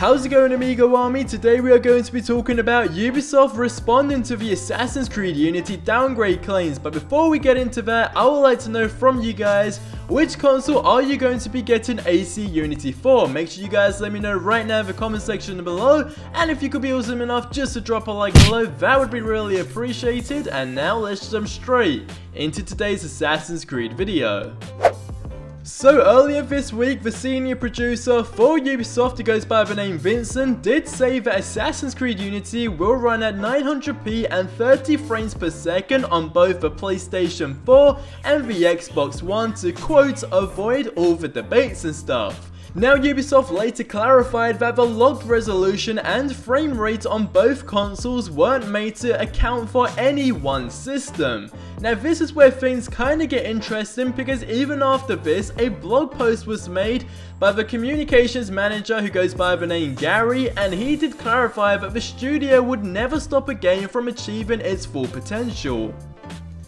How's it going, Amigo Army? Today we are going to be talking about Ubisoft responding to the Assassin's Creed Unity downgrade claims. But before we get into that, I would like to know from you guys, which console are you going to be getting AC Unity for? Make sure you guys let me know right now in the comment section below. And if you could be awesome enough just to drop a like below, that would be really appreciated. And now let's jump straight into today's Assassin's Creed video. So earlier this week, the senior producer for Ubisoft, who goes by the name Vincent, did say that Assassin's Creed Unity will run at 900p and 30 frames per second on both the PlayStation 4 and the Xbox One to, quote, avoid all the debates and stuff. Now, Ubisoft later clarified that the locked resolution and frame rate on both consoles weren't made to account for any one system. Now, this is where things kinda get interesting, because even after this, a blog post was made by the communications manager who goes by the name Gary, and he did clarify that the studio would never stop a game from achieving its full potential.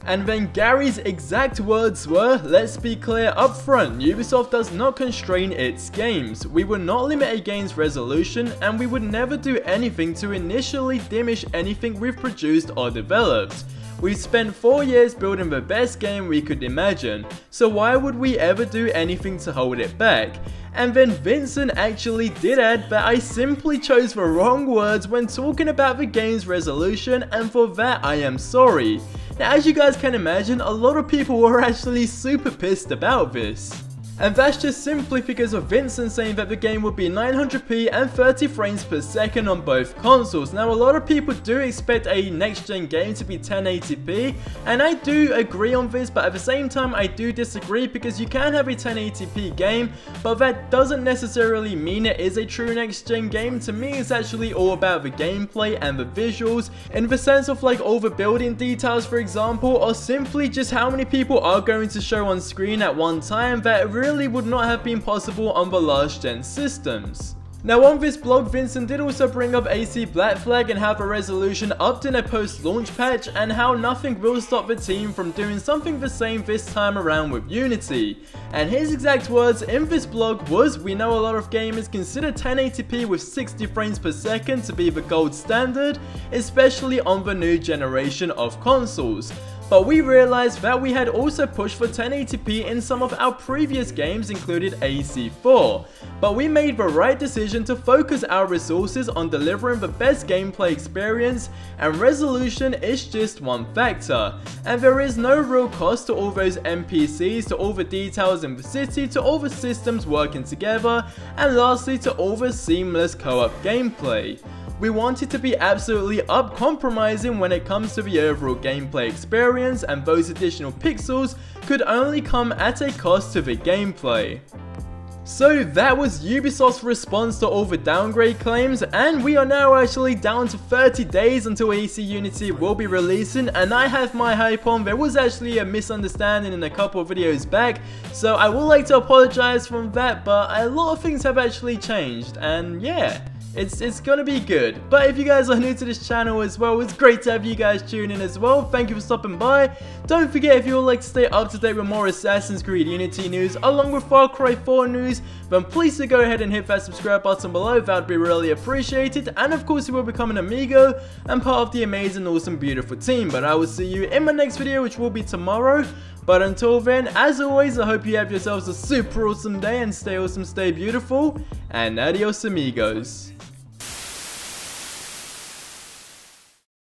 And then Gary's exact words were, let's be clear up front, Ubisoft does not constrain its games. We will not limit a game's resolution, and we would never do anything to initially diminish anything we've produced or developed. We've spent 4 years building the best game we could imagine, so why would we ever do anything to hold it back? And then Vincent actually did add that I simply chose the wrong words when talking about the game's resolution, and for that I am sorry. Now, as you guys can imagine, a lot of people were actually super pissed about this. And that's just simply because of Vincent saying that the game would be 900p and 30 frames per second on both consoles. Now, a lot of people do expect a next-gen game to be 1080p, and I do agree on this, but at the same time I do disagree, because you can have a 1080p game, but that doesn't necessarily mean it is a true next-gen game. To me, it's actually all about the gameplay and the visuals, in the sense of like all the building details, for example, or simply just how many people are going to show on screen at one time that really would not have been possible on the last gen systems. Now, on this blog, Vincent did also bring up AC Black Flag and how the resolution upped in a post-launch patch, and how nothing will stop the team from doing something the same this time around with Unity. And his exact words in this blog was, we know a lot of gamers consider 1080p with 60 frames per second to be the gold standard, especially on the new generation of consoles. But we realized that we had also pushed for 1080p in some of our previous games, including AC4. But we made the right decision to focus our resources on delivering the best gameplay experience, and resolution is just one factor. And there is no real cost to all those NPCs, to all the details in the city, to all the systems working together, and lastly to all the seamless co-op gameplay. We wanted to be absolutely uncompromising when it comes to the overall gameplay experience, and those additional pixels could only come at a cost to the gameplay. So that was Ubisoft's response to all the downgrade claims, and we are now actually down to 30 days until AC Unity will be releasing, and I have my hype on. There was actually a misunderstanding in a couple of videos back, so I would like to apologize from that, but a lot of things have actually changed, and yeah. It's gonna be good. But if you guys are new to this channel as well, it's great to have you guys tune in as well. Thank you for stopping by. Don't forget, if you would like to stay up to date with more Assassin's Creed Unity news along with Far Cry 4 news, then please do go ahead and hit that subscribe button below. That would be really appreciated. And of course, you will become an amigo and part of the amazing, awesome, beautiful team. But I will see you in my next video, which will be tomorrow. But until then, as always, I hope you have yourselves a super awesome day, and stay awesome, stay beautiful, and adios amigos.